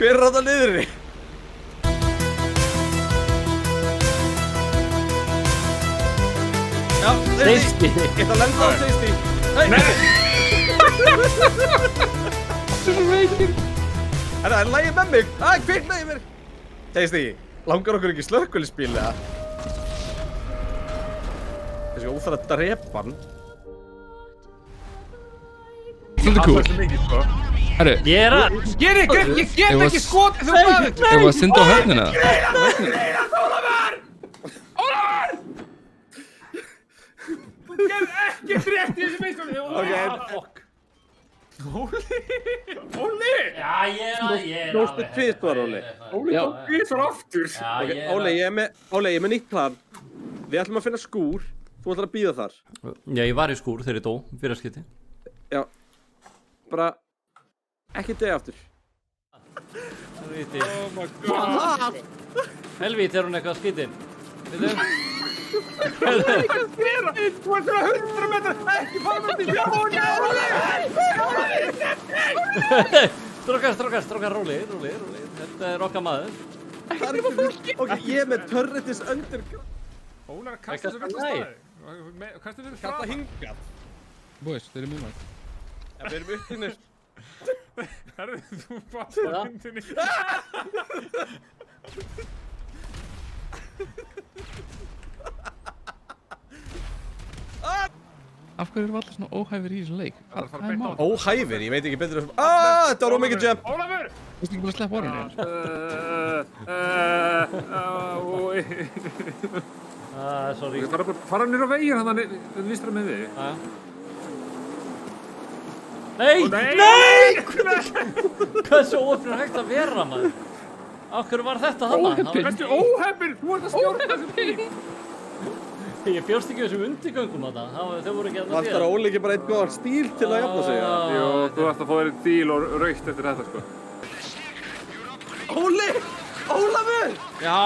Hver er þetta niðri? Já, Tasty. Ég ætla að lenda á Tasty. Nei! Svona veikir. Það er lægið með mig. Kviknaði mér. Tasty, langar okkur ekki slökkviliðsbíl eða? Þessi óþarf að drepa hann. Svolítið cool. Herru, Ég er að... Ég get ekki skotið þú maður! ef við að synda á höfnina. Þú gerð ekki frétt í þessu meistunni! Ok. Fokk! Óli! Já, ég er Nóstu tvisvar, Óli. Óli tók vísar aftur! Já, ég er Óli, ég er með nýtt plan. Við ætlum að finna skúr. Þú ætlar að bíða þar. Já, ég var í skúr þegar ég dó, fyrir skipti. Já. Bara ekki deg aftur. Helvíti. Oh my god! Helvíti, er hún eitthvað skítinn? Veitu? Þú ert að 100 metrar! Ekki fara með því! Já, Strókar, róli. Þetta er okkar maður. Það er ekki fólki. Ok, ég er með turretis underground. Ólar, kasta þessu verðast staði! Kasta þessu Kasta hingað. Boys, þeir eru múnar. Ja, við erum uppinir. Herðu, þú bast á hundinni! Af hverju erum við alltaf svona óhæfir í þessum leik? Hvað er mál? Óhæfir, ég veit ekki betur. Þetta var ómikið jump. Ólafur! Þú veist ekki bara að sleppa orðinu? Sorry. Fara nýra veginn hann vistra með þig. Nei! Nei! Hvað er svo óöfnir hægt að vera, maður? Af hverju var þetta þarna? Hversu óheppir, þú ert að stjórna þessum bíl! Ég bjóst ekki þessum undirgöngum að það. Þau voru ekki að það Vantar Óli ekki bara einn góðan stíl til að jafna sig? Jú, þú ætti að fá þér díl og raukt eftir þetta, sko. Óli! Ólafur! Já!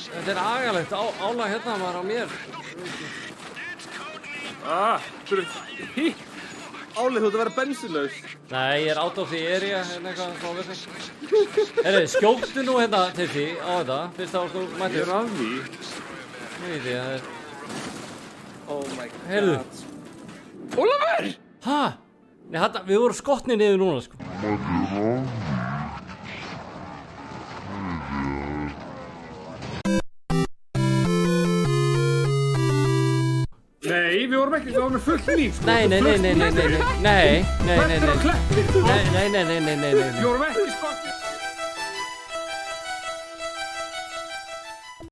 Þetta er agalegt. Álag hérna var á mér. Þú ert hitt. Óli, þú ert að vera bensinlaus. Nei, ég er out of the area, hérna eitthvað frá þessu. Skjóktu nú hérna til því á þetta, fyrst þá þú Ég mættir. er að því. Ég veit ég, það er... Oh my god. Heyrðu. Ólafur! Hæ? Nei, þetta, við vorum skotnir niður núna, sko. Nei, við vorum ekki, við vorum með fullt líf, sko. Nei. Við vorum ekki skottir.